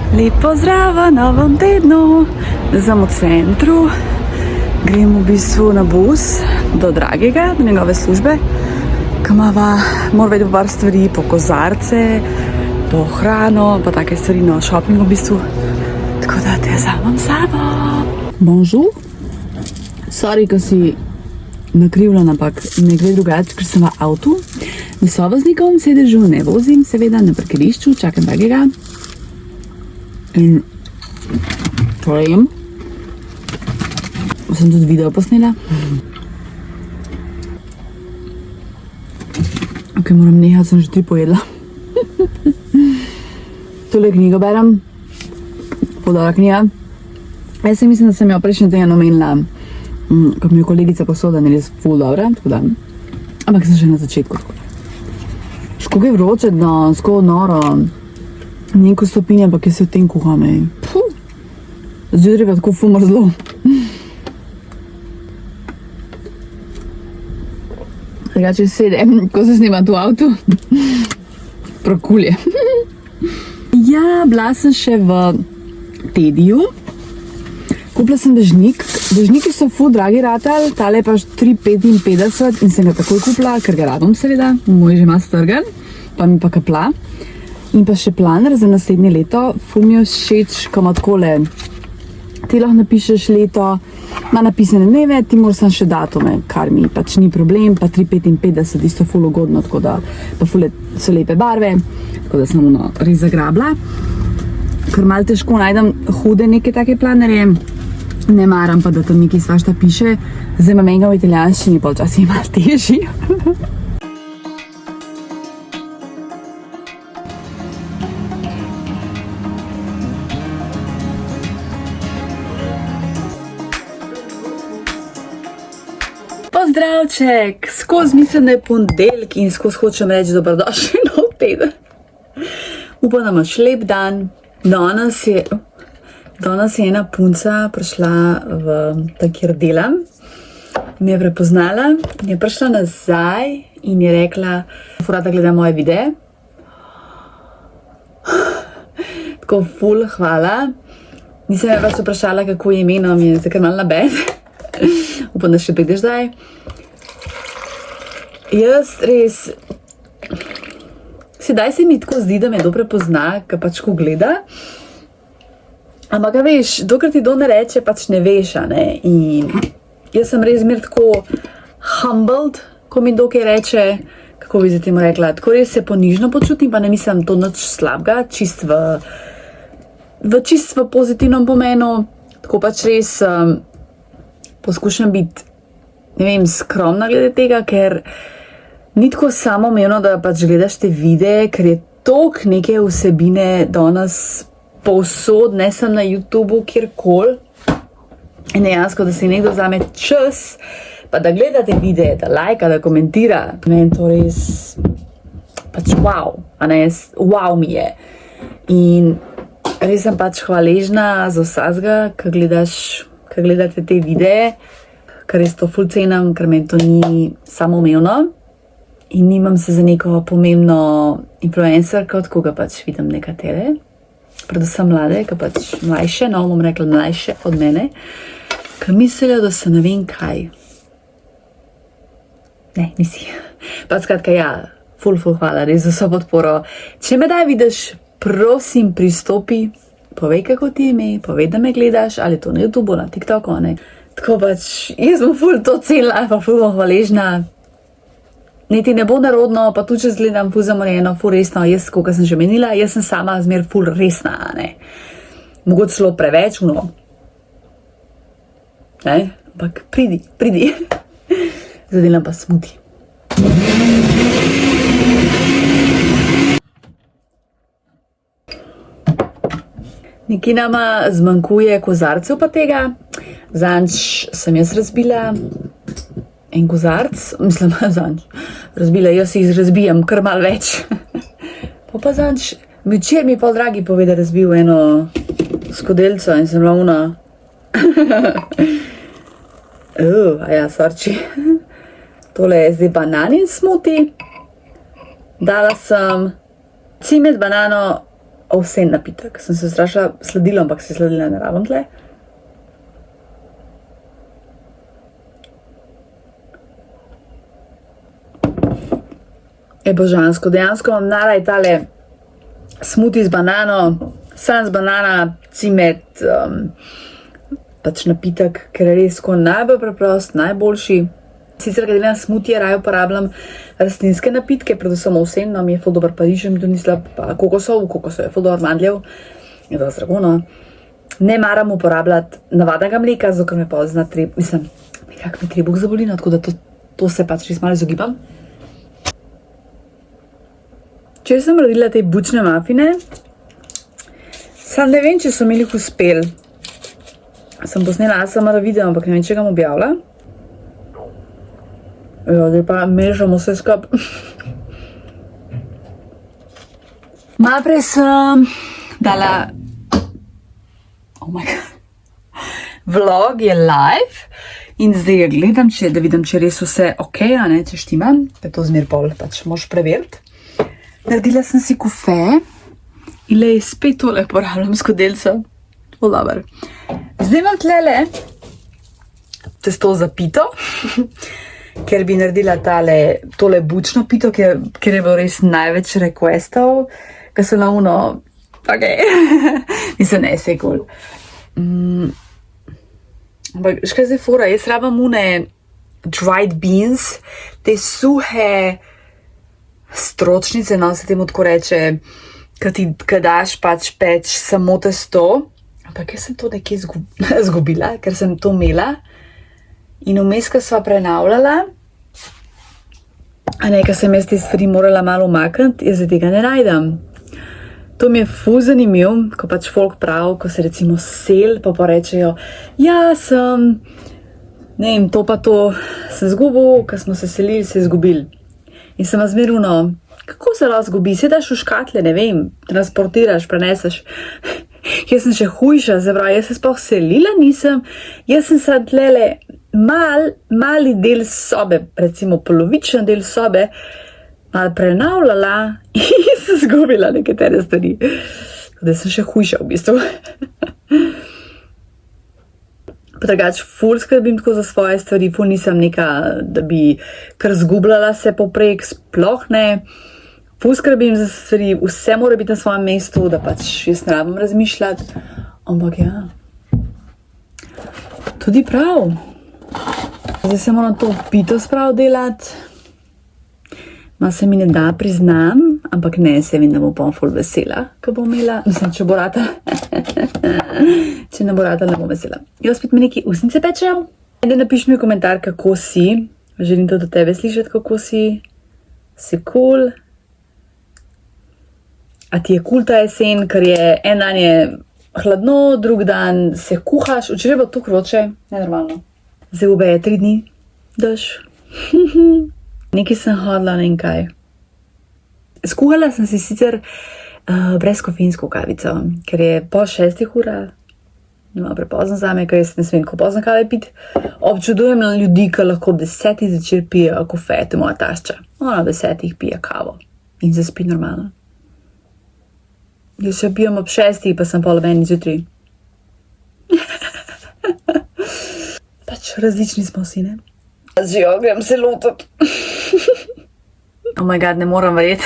Lep pozdrav v novem tednu, zdaj v centru, grem v bistvu na bus do Dragega, do njegove službe, ki mora vedeti par stvari, po kozarce, po hrano, pa take stvari, no, shopping v bistvu, tako da te vzamem s sabo. Bonjour, sorry, ko si nakrivljena, ampak ne gre drugače, ker sem v avtu, s sovoznikom sedežu ne vozim, seveda na parkirišču, čakam Dragega. In torej jem. Sem tudi video posnela. Ok, moram nehati, sem že 3 pojedla. Tole knjigo berem. Ful dobra knjiga. Jaz si mislim, da sem jo prejšnji teden omenila, ko mi je kolegica posoda, ne res ful dobra, tako da. Ampak sem še na začetku. Škoga je vroče danes, ko noro. Neko stopinje, ampak jaz se v tem kuham, ej. Zdaj treba tako ful mrzlo. Drugače sedem, ko se snimam tu v avtu. Prokulje. Ja, bila sem še v Tediju. Kupila sem dežnik. Dežniki so ful dragi ratali, tale je pa 3,55 in sem ga takoj kupila, ker ga rabim seveda. Moj že ima strgan, pa mi pa kapla. In pa še planer za naslednje leto. Ful mi je všeč, ko ima takole. Ti lahko napišeš leto, ima napisane dneve, ti moraš samo še datume, kar mi pač ni problem, pa 3,55, isto ful ugodno, tako da pa ful so lepe barve, tako da sem res zagrabila. Ker malo težko najdem hude neke take planerje, ne maram pa, da tam nekaj svašta piše, zdaj imam enega v italijanščini, pol čas je malo težji. Pozdravček, skozi mislim, da je ponedeljek in skozi hočem reči dobrodošli nov teden. Upam, da imaš lep dan. Danes je ena punca prišla v tam, kjer delam. Mi je prepoznala, je prišla nazaj in je rekla, da gleda moje videe. Tako ful, hvala. Nisem je pač vprašala, kako je ime, no mi je zakaj malo nabed. Upam, da še prideš zdaj. Jaz res, sedaj se mi tako zdi, da me dobro pozna, ko pač ko gleda. Ampak veš, dokler ti do ne reče, pač ne veš, a ne. In jaz sem res mir tako humbled, ko mi dokaj reče, kako bi za temu rekla, tako res se ponižno počutim, pa ne mislim to nič slabega, čist v pozitivnem pomenu. Tako pač res poskušam biti, ne vem, skromna glede tega, ker ni tako samoumevno, da pač gledaš te videe, ker je toliko neke vsebine danes povsod, ne samo na YouTubeu, kjerkoli. In dejansko, da si nekdo vzame čas, pa da gleda te videe, da lajka, da komentira. Meni to res pač wow, a ne, wow mi je. In res sem pač hvaležna za vsakega, ko gledate te videe, ker res to ful cenim, ker meni to ni samoumevno. In nimam se za neko pomembno influencerko, od koga pač vidim nekatere. Predvsem mlade, ki pač mlajše, no bom rekla mlajše od mene, ki mislijo, da se ne vem kaj. Ne, nisi. Pa skratka, ja, ful hvala, res za vso podporo. Če me daj vidiš, prosim pristopi, povej, kako ti je ime, povej, da me gledaš, ali to na YouTubeu, na TikToku, ne. Tako pač, jaz bom ful to cenila, pa ful bom hvaležna. Niti ne bo narodno, pa tudi če zgledam ful zamorjeno, ful resno, jaz, koga sem že menila, jaz sem sama zmer ful resna, ne. Mogoče celo preveč, no. Ne, ampak pridi. Zadelam pa smuti. Nekaj nama zmanjkuje kozarcev pa tega. Zanč sem jaz razbila en kozarc, mislim, zanč razbila, jaz jih razbijam kar malo več. Pa zanč, včeraj mi pol dragi pove, da razbil eno skodelco in sem bila ona. Ja, sorči. Tole je zdaj bananin smuti. Dala sem cimet, banano, ovsen napitek. Sem se strašila sladilo, ampak se sladila ne rabim tle. Je božansko, dejansko imam naraj tale smuti z banano, san z banana, cimet, pač napitek, ker je res najbolj preprost, najboljši. Sicer, glede na smutije, raje uporabljam rastlinske napitke, predvsem ovsen, no, mi je ful dober parižem, to ni slab, pa kokosov je ful dober mandljev, je dosti drago, no. Ne maram uporabljati navadnega mleka, zato ker me pozna nekako me trebuh zaboli, no, tako da to se pač res malo izogibam. Če sem naredila te bučne mafine, sam ne vem, če so mi jih uspeli. Sem posnela ASMR video, ampak ne vem, če ga bom objavila. Zdaj pa mešamo vse skup. Najprej sem dala... Oh my god. Vlog je live in zdaj ga gledam, da vidim, če res vse ok, a ne, če štima. Da to zmer pol pač moš preveriti. Naredila sem si kofe in lej spet tole porabljam skodelca. Ful dober. Zdaj imam tlele testo za pito, ker bi naredila tole bučno pito, ker je bilo res največ requestov, ker so na uno, ok, nisem ne, se cool. Ampak, škaj zdaj fora, jaz rabam une dried beans, te suhe stročnice, no, se temu tako reče, kad daš pač peč samo testo, ampak jaz sem to nekje zgubila, ker sem to imela in vmes, ko sva prenavljala, a ne, ker sem jaz te stvari morala malo umakniti, jaz tega ne najdem. To mi je ful zanimiv, ko pač folk prav, ko se recimo sel, pa rečejo, ja, sem, ne vem, to pa to sem zgubil, ko smo se selili, se je zgubil. In sem zmeruno, kako se lahko zgubi? Sedaš v škatle, ne vem, transportiraš, preneseš. Jaz sem še hujša, se pravi, jaz se sploh selila nisem, jaz sem se tlele mali del sobe, recimo polovičen del sobe, malo prenavljala in sem zgubila nekatere stvari. Da sem še hujša v bistvu. Pa drugač, ful skrbim tako za svoje stvari, ful nisem neka, da bi kar zgubljala se poprek, sploh ne. Ful skrbim za stvari, vse mora biti na svojem mestu, da pač jaz ne rabim razmišljati. Ampak ja, tudi prav. Zdaj se moram to pito sprav delati. Ma se mi ne da, priznam, ampak ne, se vem, da bom pa ful vesela, ko bom imela, mislim, če bo rata. Če ne bo rata, ne bom vesela. Jo, spet mi neki usnice pečejo. Ajde, napiši mi komentar, kako si. Želim to do tebe slišati, kako si. Si cool. A ti je cool ta jesen, ker je en dan je hladno, drug dan se kuhaš. Včeraj je bilo to vroče, nenormalno. Zdaj obe je 3 dni, daš. Nekaj sem hodila, ne vem kaj. Skuhala sem si sicer brezkofeinsko kavico, ker je po 6 ura, malo prepozno zame, ker jaz ne smem tako pozno kave piti. Občudujem ljudi, ki lahko ob 10 zvečer pijejo kofe, to je moja tašča. Ona ob 10 pije kavo in zaspi normalno. Jaz še pijem ob 6, pa sem pol ob 1 zjutraj. Pač različni smo vsi, ne? Že grem se lotiti. Oh my god, ne moram verjeti.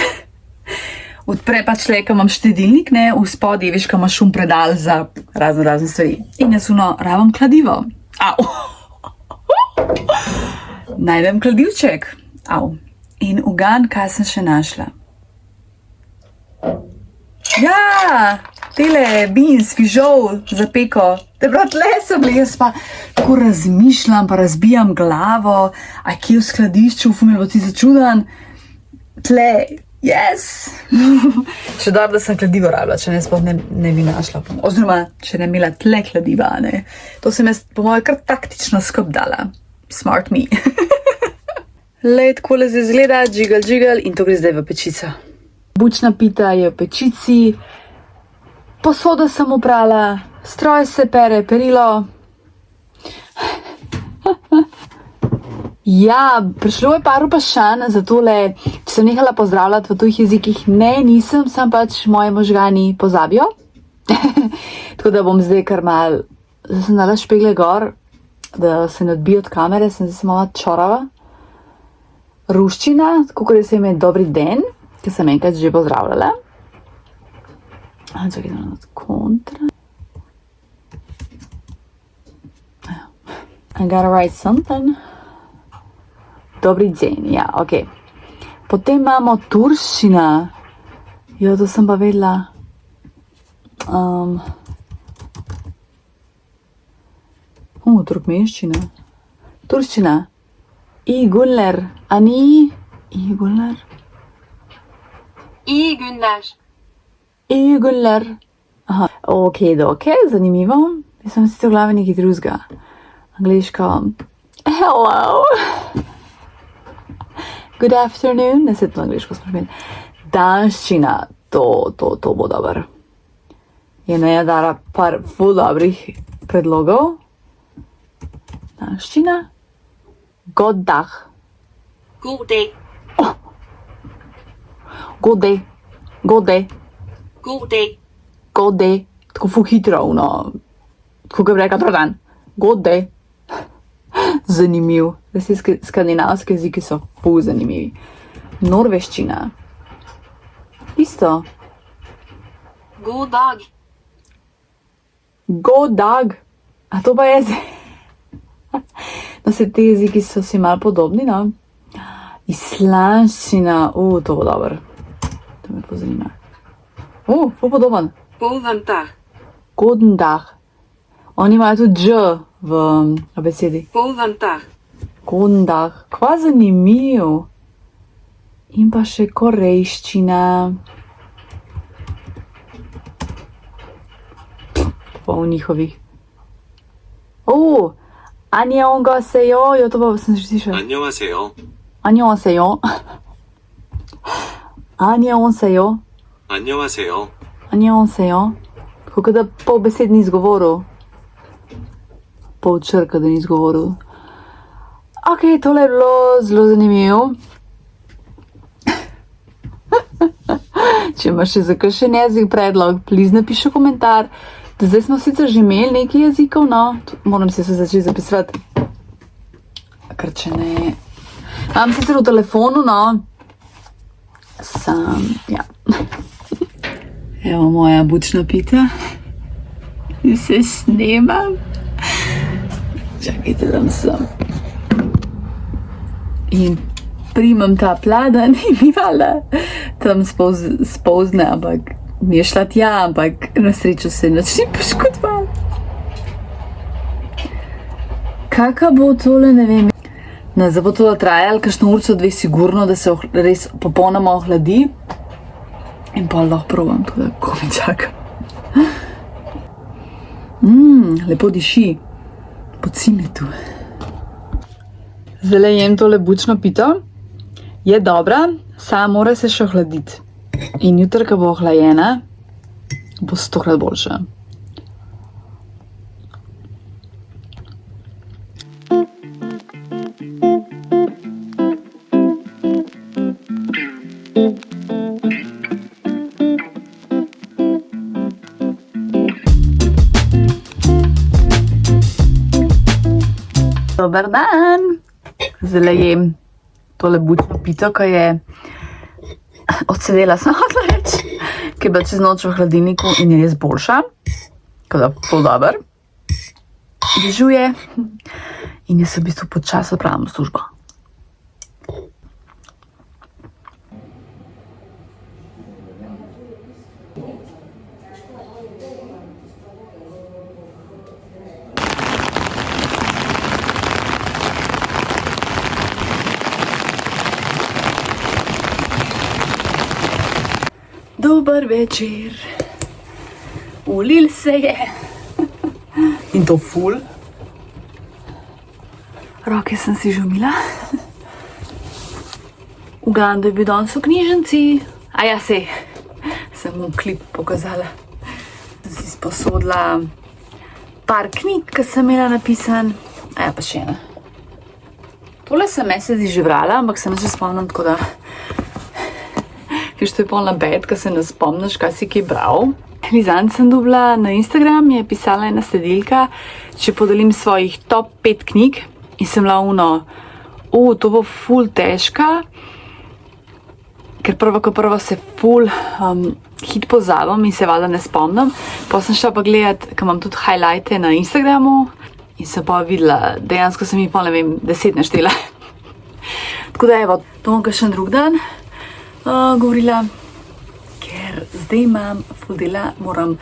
Odpre pač le, ko imam štedilnik, ne, v spodje, veš, ko imaš predal za razne stvari. In jaz rabim kladivo. Au. Najdem kladivček. Au. In ugan, kaj sem še našla. Ja, tele beans, fižol za peko. Dobro, tle so bili, jaz pa tako razmišljam, pa razbijam glavo, a kje v skladišču, fumil bo ti začudan. Tle, yes! Še dobro, da sem kladivo rabila, če ne sploh ne bi našla. Oziroma, če ne imela tle kladiva, ne. To sem jaz, po moje, kar taktično skup dala. Smart me. Lej, takole zdaj izgleda, džigal in to gre zdaj v pečico. Bučna pita je v pečici, posodo sem oprala, stroj se pere, perilo. Ja, prišlo je par vprašanj za tole, če sem nehala pozdravljati v tujih jezikih. Ne, nisem, sem pač moji možgani pozabijo. Tako da bom zdaj kar mal, zdaj sem dala špegle gor, da se ne odbijo od kamere, sem zdaj malo čorava. Ruščina, tako kot se ime dobri den, ki sem enkrat že pozdravljala. Čakaj, da nam od kontra. I gotta write something. Dobri den, ja, ok. Potem imamo turščina. Jo, to sem pa vedela. Turkmenščina. Turščina. İyi günler. Ani. İyi günler. İyi günler. İyi günler. Aha, ok, zanimivo. Jaz sem sicer v glavi nekaj drugega. Angliško. Hello. Good afternoon. Ne se to angliško smo imeli. Danščina. To bo dober. Je Neja dala par ful dobrih predlogov. Danščina. God dag. God dag. God day. God day. God dag. God day. Tako ful hitro, tako ga bi rekla dober dan. God day. Zanimiv. Vsi skandinavski jeziki so ful zanimivi. Norveščina. Isto. God dag. God dag. A to pa je zdaj. No, se te jeziki so si malo podobni, no. Islandščina. To bo dober. To me pozanima. Ful podoben. Godan dag. Goden dag. Oni imajo tudi dž v abecedi. Godan dag. Goden dag. Kva zanimiv. In pa še korejščina. Pa v njihovih. 안녕하세요. Jo, to pa sem že slišala. 안녕하세요. 안녕하세요. 안녕하세요. 안녕하세요. 안녕하세요. Kako da pol besed ni izgovoril. Pol črka, da ni izgovoril. Ok, tole je bilo zelo zanimivo. Če imaš še za kakšen jezik predlog, please napiši komentar. Zdaj smo sicer že imeli nekaj jezikov, no, moram se začeti zapisati. Ker če ne... Imam sicer v telefonu, no. Ja. Evo moja bučna pita. In se snemam. Čakajte, da sem. In primam ta pladen in mi valjda tam spozne, ampak mi je šla tja, ampak na srečo se nič ni poškodovala. Kaka bo tole, ne vem. No, zdaj bo to trajalo, kakšno urco, dve sigurno, da se res popolnoma ohladi. In pa lahko probam, tako da ko mi čaka. Lepo diši. Po cimetu. Zdaj jem tole bučno pito. Je dobra, samo mora se še ohladiti. In jutri, ko bo ohlajena, bo 100-krat boljša. Dober dan! Zdaj jem tole bučno pito, ko je odsedela, sem hotela reči, ki je bila čez noč v hladilniku in je res boljša, tako da ful dober. Dežuje in jaz v bistvu počasi opravljam službo. Dober večer. Ulil se je. In to ful. Roke sem si že umila. Ugledam, da je bil danes v knjižnici. A ja, sem mu klip pokazala. Sem si sposodila par knjig, ki sem imela napisan. A ja, pa še ena. Tole sem mesec že brala, ampak se ne že spomnim, tako da... Ker to je pol na bed, ko se ne spomniš, kaj si kaj bral. Lizanj sem dobila na Instagram, je pisala ena sledilka, če podelim svojih top 5 knjig in sem bila to bo ful težka, ker prvo se ful hit pozabim in se valjda ne spomnim. Potem sem šla pa gledat, ker imam tudi highlighte na Instagramu in sem pa videla, dejansko sem jih pa, ne vem, 10 naštela. Tako da evo, to bom kakšen drug dan govorila, ker zdaj imam ful dela, moram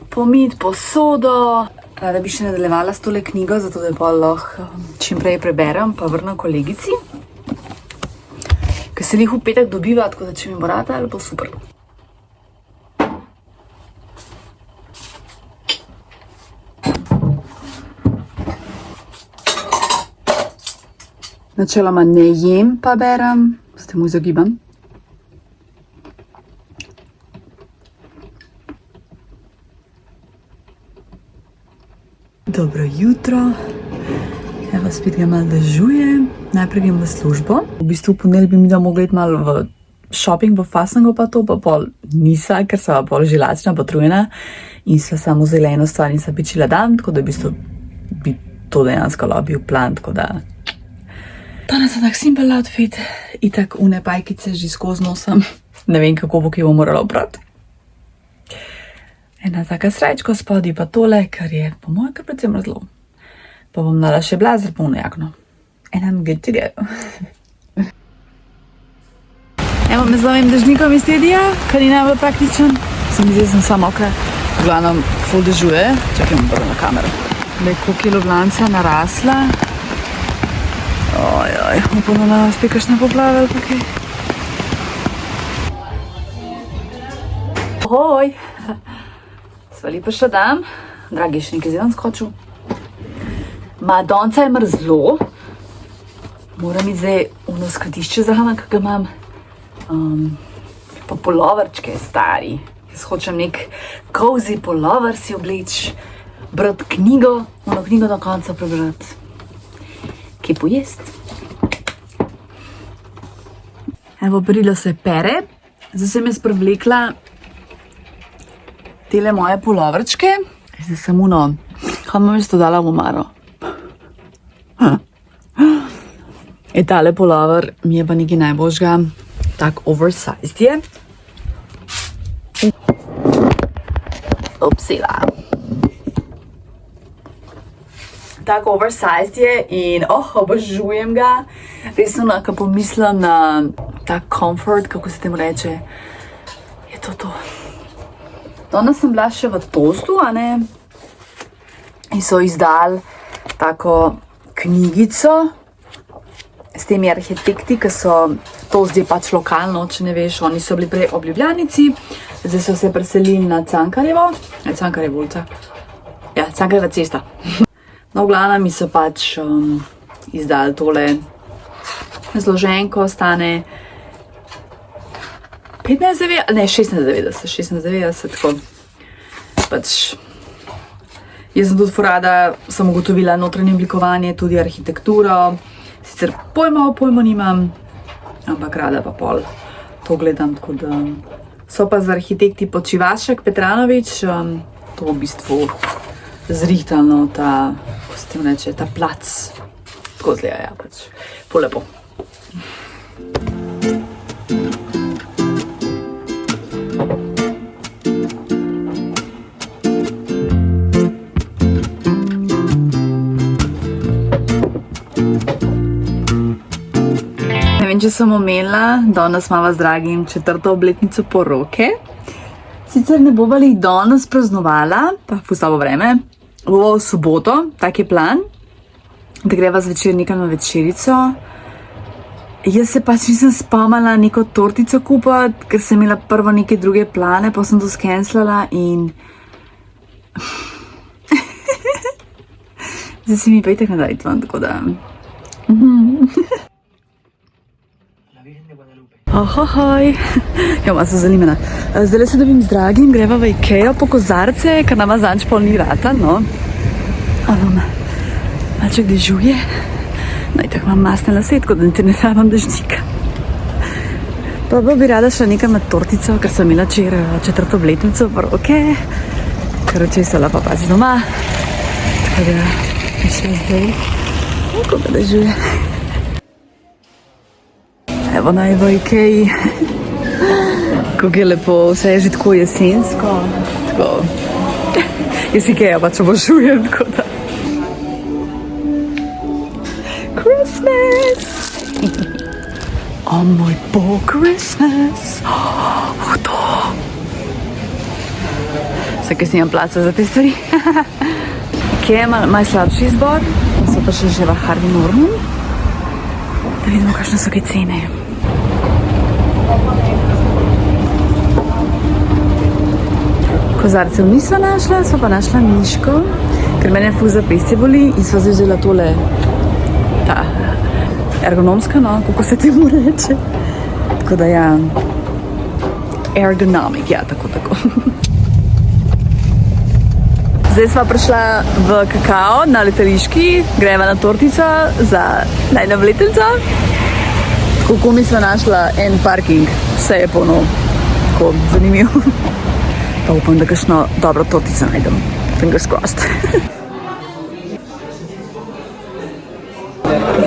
pomiti posodo, da bi še nadaljevala s tole knjigo, zato da pa lahko čim prej preberem, pa vrnem kolegici, ker se jih v petek dobiva, tako da če mi bo rata, bo super. Načeloma ne jem, pa berem, s tem izogibam. Dobro jutro, evo spet ga malo dežuje, najprej grem v službo. V bistvu v ponedeljek bi mi da mogla iti malo v shopping, v Fastnago pa to, pa pol nisa, ker sva pol že lačna, potrujena in sva samo vzela eno stvar in sva pičila dan, tako da v bistvu bi to dejansko lahko bil plan, tako da... Danes je tak simple outfit, itak une pajkice že skozi nosim, ne vem kako bo, ki bo morala oprati. Ena taka srajčko spodaj pa tole, kar je po mojem kar predvsem mrzlo. Pa bom dala še blazer polno jakno. And I'm good to go. Evo me z novim dežnikom iz tedija, kar ni najbolj praktičen. Zdaj sem samo mokra. V glavnem ful dežuje. Čakaj, bom prvo na kamero. Glej, koliko je Ljubljanca narasla. Ojoj, upam, da nas spet kakšne poplave ali pa kaj. Ohoj! Sva lepa še dan. Dragi, še nekaj zidam skočil. Donca je mrzlo. Moram iti zdaj v skladišče zraven, kak ga imam. Pa polovrčke stari. Jaz hočem nek cozy polover si obleč, brati knjigo, knjigo do konca prebrati. Kaj pojest? Evo, perilo se pere. Zdaj sem jaz prevlekla tele moje polovrčke. Zdaj sem kaj bom jaz to dala v omaro? Tale polover mi je pa nekaj najboljšega, tak oversized je. Upsila. Tak oversized je in obožujem ga. Resno, ko pomislim na tak comfort, kako se temu reče, je to. Danes sem bila še v Tostu, a ne? In so izdali tako knjigico s temi arhitekti, ki so Tost je pač lokalno, če ne veš, oni so bili prej v Ljubljanici, zdaj so se preselili na Cankarjevo, Cankarjevo ulica, ja, Cankarjeva cesta. No, v glavnem mi so pač izdali tole zloženko, stane 16,90, tako. Pač, jaz sem tudi furada, sem ugotovila notranje oblikovanje, tudi arhitekturo, sicer pojma nimam, ampak rada pa pol to gledam, tako da so pa z arhitekti Počivašek, Petranovič, to v bistvu zrihtano ta, kako se tem reče, ta plac, tako zgleda, ja, pač, polepo. Ne vem, če sem omenila, danes imava z dragim 4. obletnico poroke. Sicer ne bova jih danes praznovala, pa ful slabo vreme. Bova v soboto, tak je plan, da greva zvečer nekam na večerico. Jaz se pač nisem spomnila neko tortico kupiti, ker sem imela prvo neke druge plane, pa sem to skenslala in... Zdaj se mi pa itak nadajt ven, tako da... Ohoj, ja, malo sem zanimena. Zdaj se dobim z dragim, greva v Ikeo po kozarce, ker nama zanč pol ni rata, no. Malček dežuje, No in tako imam masne lase, tako da ti ne rabam dežnika. Pa bi rada šla nekam na tortico, ker sem imela včeraj 4. obletnico v roke, ker očesala pa pač doma. Tako da bi šla zdaj, kako ga dežuje. Evo naj v Ikeji, kako je lepo, vse je že tako jesensko, tako, jaz Ikeja pač obožujem, tako da. Christmas! O moj bog, Christmas! To! Vse, ki si imam placa za te stvari. Ikeja ima najslabši izbor, so pa še že v Harvey Norman. Da vidimo, kakšne so kaj cene. Kozarcev nisva našla, sva pa našla miško, ker mene ful za pesti boli in sva zdaj vzela tole, ta ergonomska, no, kako se temu reče. Tako da ja, ergonomik, ja, tako. Zdaj sva prišla v Kakao na letališki, greva na tortico za najno obletnico. Tako mi sva našla en parking, vse je polno, tako zanimivo. Pa upam, da kakšno dobro tortico najdem. Fingers crossed.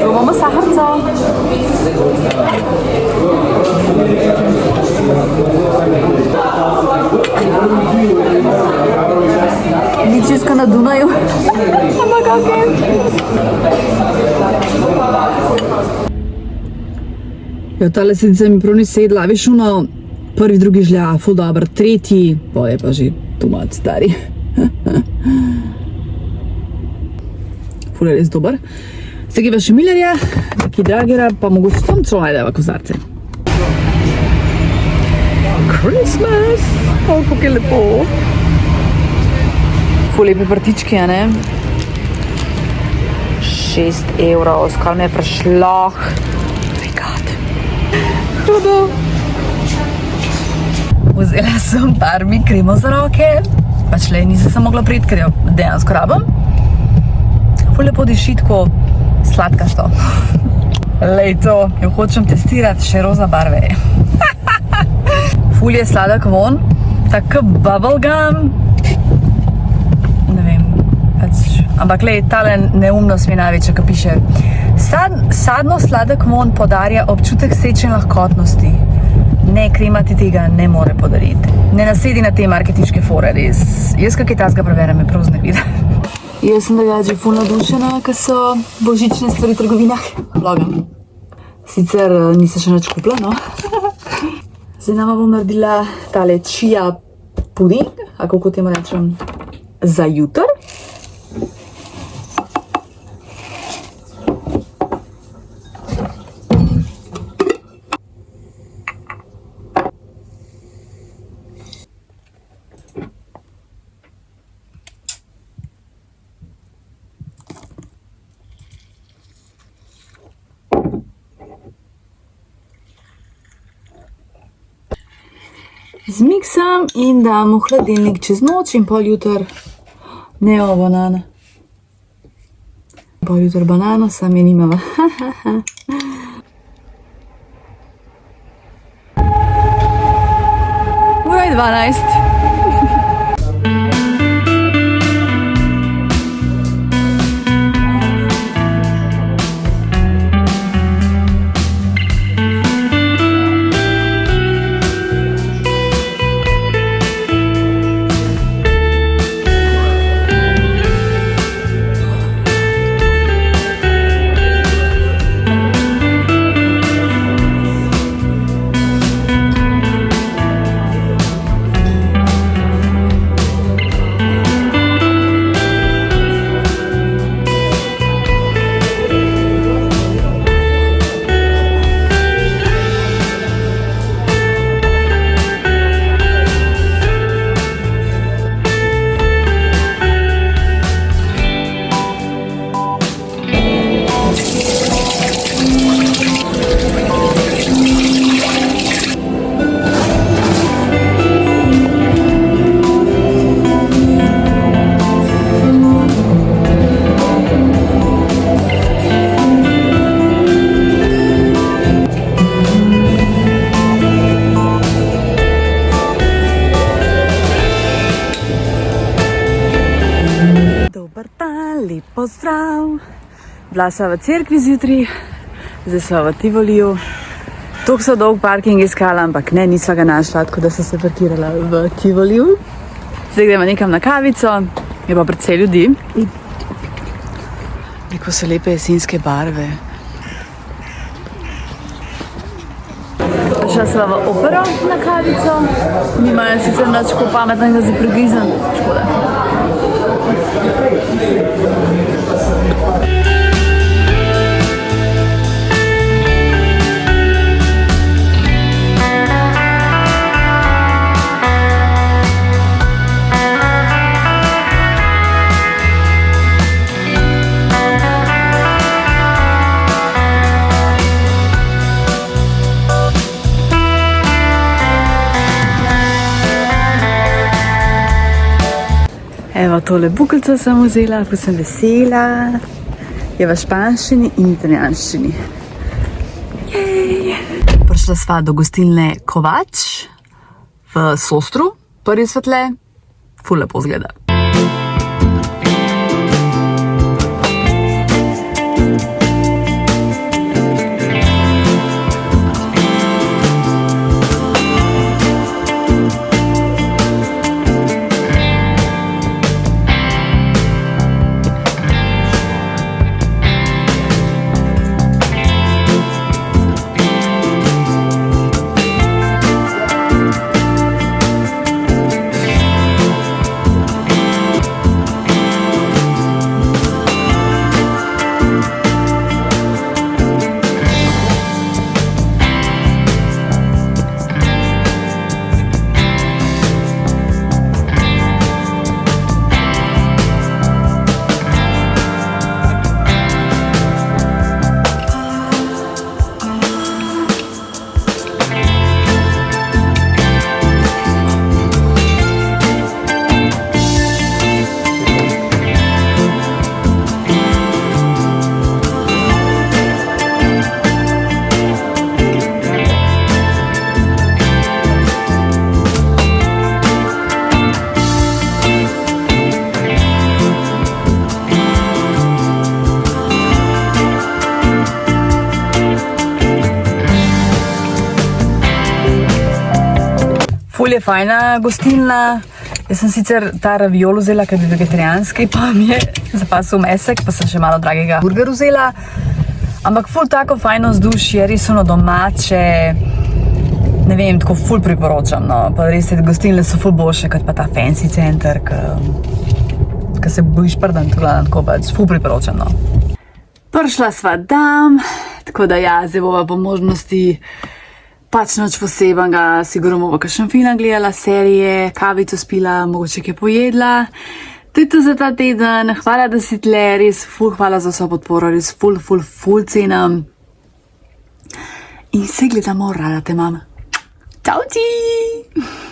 Bomo saharco. Ni čisto na Dunaju. Ampak okej. Ja, tale sedica mi prav ni sedla, veš ono, prvi, drugi žlja, ful dober, tretji, pa je pa že tomat stari. Ful je res dober. Segiva še Millerja, neki Dragera, pa mogoče tam celo najdeva kozarce. Christmas! O, kako je lepo. Ful lepe partički, a ne? 6 evrov, skoro mi je prišloh. My God. Hudo. Vzela sem Parmi kremo za roke, pač le nisem se mogla priti, ker jo dejansko rabim. Ful lepo diši tako sladkasto. Lej to, jo hočem testirati, še roza barve. Ful je sladek von, tako bubblegum. Ne vem, pač, ampak lej, tale neumnost mi je največja, ko piše. Sadno sladek von podarja občutek sreče in lahkotnosti. Ne, krema ti tega ne more podariti. Ne nasedi na te marketinške fore, res. Jaz kakaj tasga preberem, je prav znevida. Jaz sem drugače ful navdušena, ko so božične stvari v trgovinah. Blogam. Sicer nisem še nič kupila, no. Zdaj nama bom naredila tale chia puding, a kako temu rečem, za jutr. Zmiksam in dam v hladilnik čez noč in pol jutr nevo banana. Pol jutr banano, sam je nimava. Ura je 12. lep pozdrav. Bila sva v cerkvi zjutraj, zdaj sva v Tivoliju. Tok so dolg parking iskala, ampak ne, nisva ga našla, tako da so se parkirala v Tivoliju. Zdaj gremo nekam na kavico, je pa precej ljudi. Kako so lepe jesenske barve. Šla sva v opero na kavico, nimajo sicer nič ko pametnega za pregrizen, škoda. Evo, tole bukeljco sem vzela, ko sem vesela. Je v španščini in italijanščini. Jej! Prišla sva do gostilne Kovač v Sostru, prvi svetle, ful lepo zgleda. Ful je fajna gostilna. Jaz sem sicer ta raviol vzela, ker je vegetarijanski, pa mi je zapasil mesek, pa sem še malo dragega burger vzela. Ampak ful tako fajno vzdušje, res ono domače. Ne vem, tako ful priporočam, no. Pa res te gostilne so ful boljše, kot pa ta fancy center, ki se bojiš prdan, tako pač ful priporočam, no. Prišla sva dam, tako da ja, zdaj bova po možnosti pač nič posebenega, sigurno bova kakšen film gledala, serije, kavico spila, mogoče kaj pojedla. To je to za ta teden, hvala, da si tle, res ful hvala za vso podporo, res ful cenim. In se gledamo, rada te imam. Čau ti!